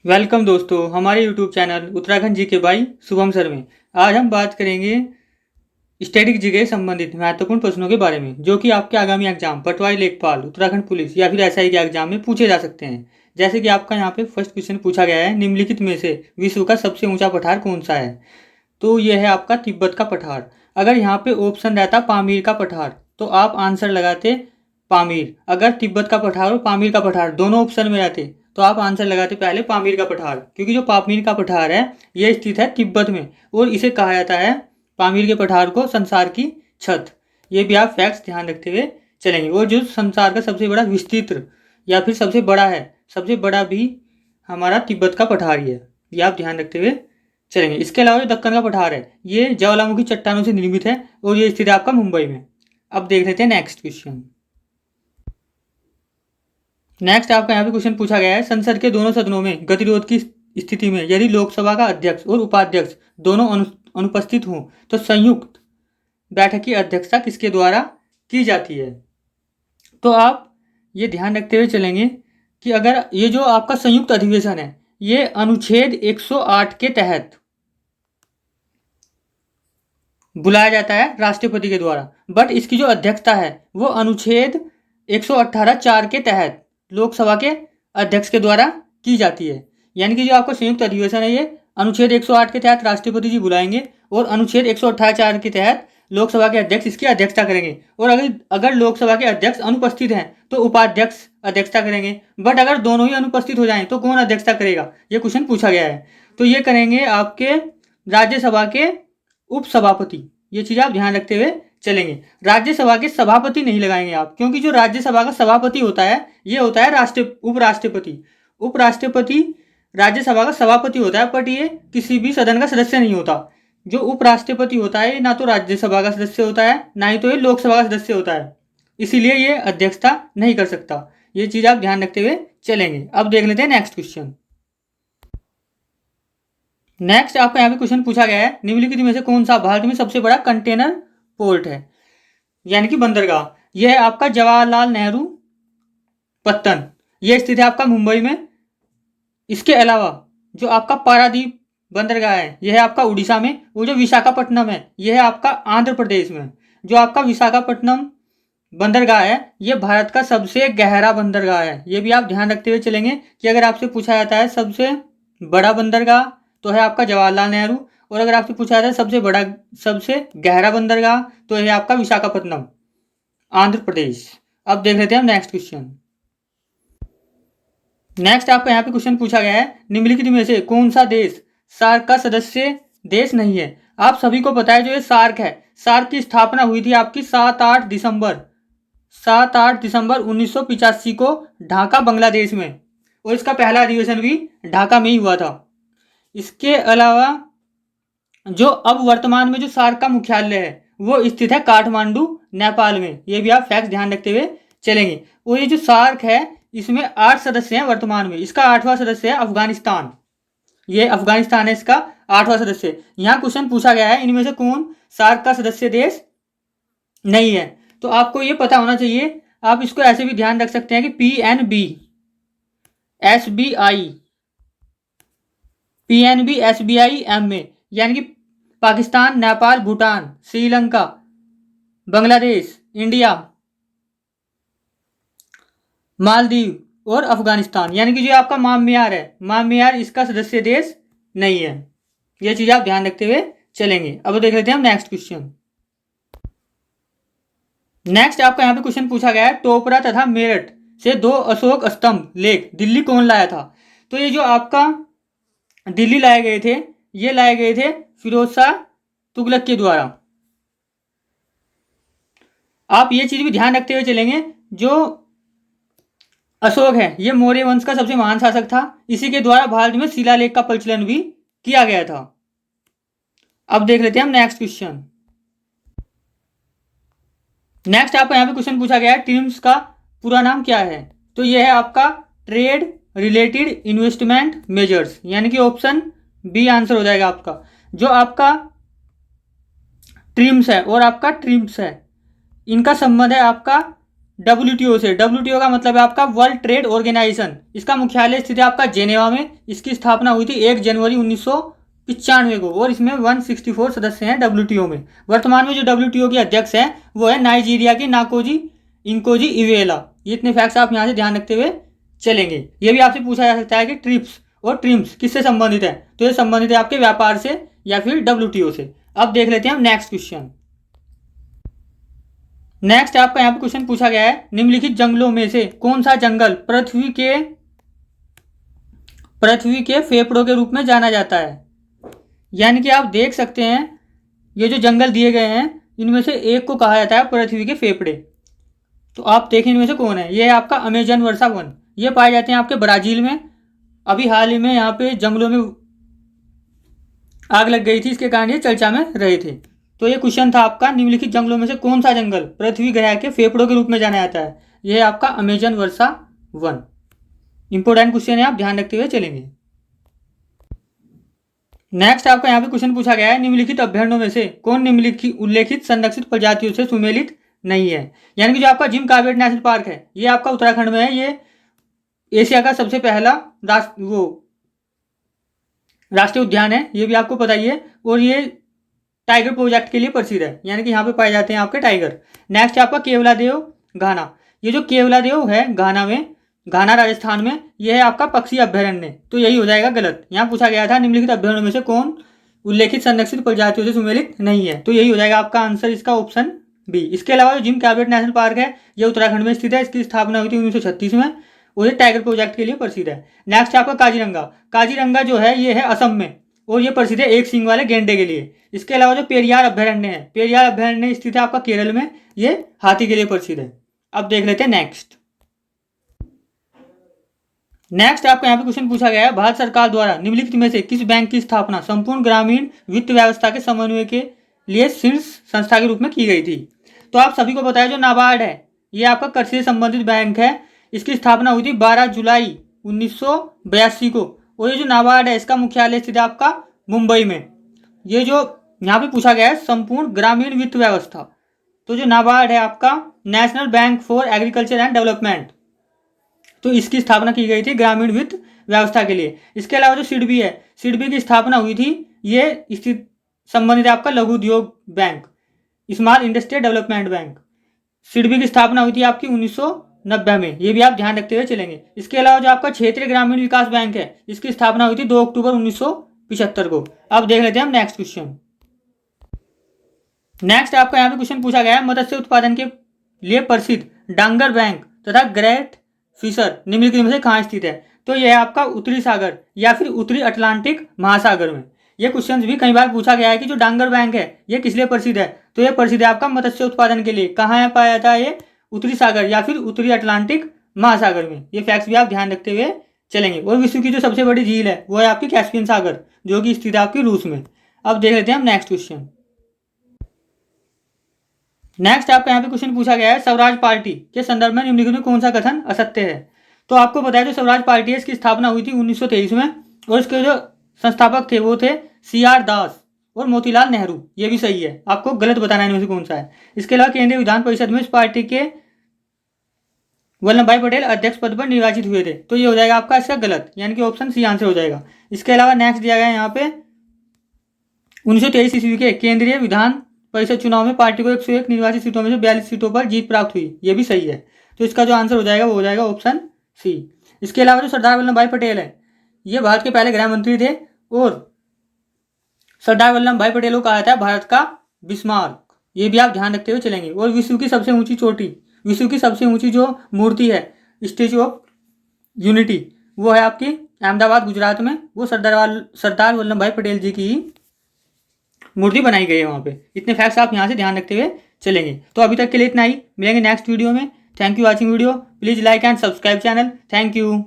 Welcome दोस्तों हमारे YouTube channel Uttarakhand जी के भाई शुभम सर में। आज हम बात करेंगे स्टैटिक जी के संबंधित महत्वपूर्ण प्रश्नों के बारे में जो कि आपके आगामी एग्जाम पटवारी लेखपाल उत्तराखंड पुलिस या फिर एसआई के एग्जाम में पूछे जा सकते हैं। जैसे कि आपका यहाँ पे फर्स्ट क्वेश्चन पूछा गया है, निम्नलिखित में से विश्व का सबसे ऊंचा पठार कौन सा है। तो यह है आपका तिब्बत का पठार। अगर यहाँ पे ऑप्शन रहता पामीर का पठार तो आप आंसर लगाते पामीर। अगर तिब्बत का पठार और पामीर का पठार दोनों ऑप्शन में रहते तो आप आंसर लगाते पहले पामीर का पठार, क्योंकि जो पामीर का पठार है यह स्थित है तिब्बत में और इसे कहा जाता है पामीर के पठार को संसार की छत। ये भी आप फैक्ट्स ध्यान रखते हुए चलेंगे। और जो संसार का सबसे बड़ा विस्तृत या फिर सबसे बड़ा है, सबसे बड़ा भी हमारा तिब्बत का पठार ही है, ये आप ध्यान रखते हुए चलेंगे। इसके अलावा जो दक्कन का पठार है ये ज्वालामुखी चट्टानों से निर्मित है और ये स्थित है आपका मुंबई में। अब देख लेते हैं नेक्स्ट क्वेश्चन। नेक्स्ट आपका यहाँ पे क्वेश्चन पूछा गया है, संसद के दोनों सदनों में गतिरोध की स्थिति में यदि लोकसभा का अध्यक्ष और उपाध्यक्ष दोनों अनुपस्थित हों तो संयुक्त बैठक की अध्यक्षता किसके द्वारा की जाती है। तो आप ये ध्यान रखते हुए चलेंगे कि अगर ये जो आपका संयुक्त अधिवेशन है ये अनुच्छेद 108 के तहत बुलाया जाता है राष्ट्रपति के द्वारा, बट इसकी जो अध्यक्षता है वो अनुच्छेद 118(4) के तहत लोकसभा के अध्यक्ष के द्वारा की जाती है। यानी कि जो आपका संयुक्त अधिवेशन है ये अनुच्छेद 108 के तहत राष्ट्रपति जी बुलाएंगे और अनुच्छेद 118(4) के तहत लोकसभा के अध्यक्ष इसकी अध्यक्षता करेंगे। और अगर लोकसभा के अध्यक्ष अनुपस्थित हैं तो उपाध्यक्ष अध्यक्षता करेंगे, बट अगर दोनों ही अनुपस्थित हो जाएं तो कौन अध्यक्षता करेगा, ये क्वेश्चन पूछा गया है। तो ये करेंगे आपके राज्यसभा के उपसभापति। ये चीज़ आप ध्यान रखते हुए चलेंगे। राज्यसभा के सभापति नहीं लगाएंगे आप, क्योंकि जो राज्यसभा का सभापति होता है ये होता है उपराष्ट्रपति। उपराष्ट्रपति राज्यसभा का सभापति होता है, बट ये किसी भी सदन का सदस्य नहीं होता। जो उपराष्ट्रपति होता है ना तो राज्यसभा का सदस्य होता है ना ही तो ये लोकसभा का सदस्य होता है, इसीलिए ये अध्यक्षता नहीं कर सकता। ये चीज़ आप ध्यान रखते हुए चलेंगे। अब देख लेते हैं नेक्स्ट क्वेश्चन। नेक्स्ट आपका यहाँ पे क्वेश्चन पूछा गया है, निम्नलिखित में से कौन सा भारत में सबसे बड़ा कंटेनर पोर्ट है, यानी कि बंदरगाह। यह है आपका जवाहरलाल नेहरू पत्तन, यह स्थित है आपका मुंबई में। इसके अलावा जो आपका पारादीप बंदरगाह है यह है आपका उड़ीसा में। वो जो विशाखापट्टनम है यह है आपका आंध्र प्रदेश में। जो आपका विशाखापट्टनम बंदरगाह है ये भारत का सबसे गहरा बंदरगाह है। ये भी आप ध्यान रखते हुए चलेंगे कि अगर आपसे पूछा जाता है सबसे बड़ा बंदरगाह तो है आपका जवाहरलाल नेहरू, और अगर आपसे पूछा जाता है सबसे गहरा बंदरगाह तो है आपका विशाखापट्टनम आंध्र प्रदेश। अब देख लेते हैं हम नेक्स्ट क्वेश्चन। नेक्स्ट आपका यहाँ पे क्वेश्चन पूछा गया है, निम्नलिखित में से कौन सा देश सार्क का सदस्य देश नहीं है। आप सभी को पता है जो ये सार्क है, सार्क की स्थापना हुई थी आपकी 7-8 दिसंबर 1985 को ढाका बांग्लादेश में, और इसका पहला अधिवेशन भी ढाका में ही हुआ था। इसके अलावा जो अब वर्तमान में जो सार्क का मुख्यालय है वो स्थित है काठमांडू नेपाल में। ये भी आप फैक्ट ध्यान रखते हुए चलेंगे। और ये जो सार्क है इसमें 8 सदस्य हैं वर्तमान में, इसका 8वां सदस्य है अफगानिस्तान। ये अफगानिस्तान है इसका 8वां सदस्य। यहाँ क्वेश्चन पूछा गया है इनमें से कौन सार्क का सदस्य देश नहीं है, तो आपको ये पता होना चाहिए। आप इसको ऐसे भी ध्यान रख सकते हैं कि PNB SBI MA, यानी कि पाकिस्तान, नेपाल, भूटान, श्रीलंका, बांग्लादेश, इंडिया, मालदीव और अफगानिस्तान, यानी कि जो आपका म्यांमार है, म्यांमार इसका सदस्य देश नहीं है। यह चीज आप ध्यान रखते हुए चलेंगे। अब देख लेते हैं हम नेक्स्ट क्वेश्चन। नेक्स्ट आपका यहाँ पे क्वेश्चन पूछा गया है, टोपरा तथा मेरठ से 2 अशोक स्तंभ लेख दिल्ली कौन लाया था। तो ये जो आपका दिल्ली लाए गए थे ये लाए गए थे फिरोज शाह तुगलक के द्वारा। आप ये चीज भी ध्यान रखते हुए चलेंगे, जो अशोक है ये मौर्य वंश का सबसे महान शासक था, इसी के द्वारा भारत में शिलालेख का प्रचलन भी किया गया था। अब देख लेते हैं हम नेक्स्ट क्वेश्चन। नेक्स्ट आपका यहाँ पे क्वेश्चन पूछा गया है, ट्रिम्स का पूरा नाम क्या है। तो यह है आपका ट्रेड रिलेटेड इन्वेस्टमेंट मेजर्स, यानी कि ऑप्शन बी आंसर हो जाएगा आपका। जो आपका ट्रिम्स है और आपका ट्रिम्स है इनका संबंध है आपका WTO से। WTO का मतलब है आपका वर्ल्ड ट्रेड ऑर्गेनाइजेशन। इसका मुख्यालय स्थित है आपका जेनेवा में। इसकी स्थापना हुई थी 1 जनवरी 1995 को और इसमें 164 सदस्य हैं WTO में। वर्तमान में जो WTO के अध्यक्ष हैं वो है नाइजीरिया की नाकोजी इंकोजी इवेला। ये इतने फैक्ट्स आप यहाँ से ध्यान रखते हुए चलेंगे। ये भी आपसे पूछा जा सकता है कि ट्रिप्स और ट्रिम्स किससे संबंधित है, तो ये संबंधित है आपके व्यापार से या फिर WTO से। अब देख लेते हैं हम नेक्स्ट क्वेश्चन। नेक्स्ट आपका यहाँ पे क्वेश्चन पूछा गया है, निम्नलिखित जंगलों में से कौन सा जंगल पृथ्वी के फेफड़ों के रूप में जाना जाता है। यानी कि आप देख सकते हैं ये जो जंगल दिए गए हैं इनमें से एक को कहा जाता है पृथ्वी के फेफड़े। तो आप देखें इनमें से कौन है। ये है आपका अमेजन वर्षा वन। ये पाए जाते हैं आपके ब्राजील में। अभी हाल ही में यहाँ पे जंगलों में आग लग गई थी, इसके कारण ये चर्चा में रहे थे। तो ये क्वेश्चन था आपका, निम्नलिखित जंगलों में से कौन सा जंगल पृथ्वी ग्रह के फेफड़ों के रूप में जाना जाता है। यह है आपका अमेजन वर्षा वन। इंपोर्टेंट क्वेश्चन है, आप ध्यान रखते हुए चलेंगे। नेक्स्ट आपका यहाँ पे क्वेश्चन पूछा गया है, निम्नलिखित अभ्यारण्यों में से कौन निम्नलिखित उल्लेखित संरक्षित प्रजातियों से सुमेलित नहीं है। यानी कि जो आपका जिम कॉर्बेट नेशनल पार्क है ये आपका उत्तराखंड में है। ये एशिया का सबसे पहला राष्ट्रीय उद्यान है, ये भी आपको पता ही है। और ये टाइगर प्रोजेक्ट के लिए प्रसिद्ध है, यानी कि यहाँ पे पाए जाते हैं आपके टाइगर। नेक्स्ट आपका केवलादेव घाना। ये जो केवलादेव है घाना राजस्थान में, यह है आपका पक्षी अभ्यारण्य। तो यही हो जाएगा गलत। यहाँ पूछा गया था निम्नलिखित अभ्यारण्यों में से कौन उल्लेखित संरक्षित प्रजातियों से सुमेलित नहीं है, तो यही हो जाएगा आपका आंसर इसका ऑप्शन बी। इसके अलावा जो जिम कॉर्बेट नेशनल पार्क है ये उत्तराखंड में स्थित है। इसकी स्थापना हुई थी 1936 में और ये टाइगर प्रोजेक्ट के लिए प्रसिद्ध है। नेक्स्ट आपका काजीरंगा। काजीरंगा जो है ये है असम में और ये प्रसिद्ध है एक सींग वाले गेंडे के लिए। इसके अलावा जो पेरियार अभ्यारण्य है, पेरियार अभ्यारण्य स्थित है आपका केरल में, ये हाथी के लिए प्रसिद्ध है। अब देख लेते हैं नेक्स्ट आपको यहाँ पे क्वेश्चन पूछा गया है, भारत सरकार द्वारा निम्नलिखित में से किस बैंक की स्थापना संपूर्ण ग्रामीण वित्त व्यवस्था के समन्वय के लिए शीर्ष संस्था के रूप में की गई थी। तो आप सभी को पता है जो नाबार्ड है ये आपका कृषि से संबंधित बैंक है। इसकी स्थापना हुई थी 12 जुलाई 1982 को और ये जो नाबार्ड है इसका मुख्यालय स्थित है आपका मुंबई में। ये जो यहाँ पे पूछा गया है संपूर्ण ग्रामीण वित्त व्यवस्था, तो जो नाबार्ड है आपका national bank for agriculture and development, तो इसकी स्थापना की गई थी ग्रामीण वित्त व्यवस्था के लिए। इसके अलावा जो सिडबी है, सिडबी की स्थापना हुई थी, ये स्थित संबंधित है आपका लघु उद्योग bank, small industrial development bank. SIDBI की स्थापना हुई थी आपकी 1990 में, ये भी आप ध्यान रखते हुए चलेंगे। इसके अलावा जो आपका क्षेत्रीय ग्रामीण विकास बैंक है इसकी स्थापना हुई थी 2 अक्टूबर 1975 को। अब देख लेते हैं हम नेक्स्ट क्वेश्चन। नेक्स्ट आपका यहाँ पे क्वेश्चन पूछा गया है, मत्स्य उत्पादन के लिए प्रसिद्ध डांगर बैंक तथा ग्रेट फिशर निम्नलिखित में से कहाँ स्थित है। तो यह है आपका उत्तरी सागर या फिर उत्तरी अटलांटिक महासागर में। ये क्वेश्चन भी कई बार पूछा गया है कि जो डांगर बैंक है ये किस लिए प्रसिद्ध है, तो ये प्रसिद्ध है आपका मत्स्य उत्पादन के लिए। कहाँ है पाया जाता है ये, उत्तरी सागर या फिर उत्तरी अटलांटिक महासागर में। ये फैक्ट्स भी आप ध्यान रखते हुए चलेंगे। और विश्व की जो सबसे बड़ी झील है वो है आपकी कैस्पियन सागर जो कि स्थित है आपकी रूस में। अब देख लेते हैं हम नेक्स्ट क्वेश्चन। नेक्स्ट आपका यहाँ पे क्वेश्चन पूछा गया है, स्वराज पार्टी के संदर्भ में निम्नलिखित में कौन सा कथन असत्य है। तो आपको पता है जो स्वराज पार्टी है इसकी स्थापना हुई थी 1923 में और इसके जो संस्थापक थे वो थे CR दास और मोतीलाल नेहरू। ये भी सही है, आपको गलत बताना है इनमें से कौन सा है। इसके अलावा केंद्रीय विधान परिषद में इस पार्टी के वल्लभ भाई पटेल अध्यक्ष पद पर निर्वाचित हुए थे, तो ये हो जाएगा आपका इसका गलत, यानी कि ऑप्शन सी आंसर हो जाएगा। इसके अलावा नेक्स्ट दिया गया है यहाँ पे 1923 ईस्वी के केंद्रीय विधान परिषद चुनाव में पार्टी को 101 निर्वाचित सीटों में से 42 सीटों पर जीत प्राप्त हुई, ये भी सही है। तो इसका जो आंसर हो जाएगा वो हो जाएगा ऑप्शन सी। इसके अलावा जो सरदार वल्लभ भाई पटेल है ये भारत के पहले गृह मंत्री थे और सरदार वल्लभ भाई पटेल को कहा जाता है भारत का बिस्मार्क, ये भी आप ध्यान रखते हुए चलेंगे। और विश्व की सबसे ऊंची चोटी, विश्व की सबसे ऊंची जो मूर्ति है स्टैचू ऑफ यूनिटी, वो है आपकी अहमदाबाद गुजरात में। वो सरदार वल्लभ भाई पटेल जी की मूर्ति बनाई गई है वहाँ पे। इतने फैक्ट्स आप यहाँ से ध्यान रखते हुए चलेंगे। तो अभी तक के लिए इतना ही, मिलेंगे नेक्स्ट वीडियो में। Thank you watching video, please like and subscribe channel. Thank you.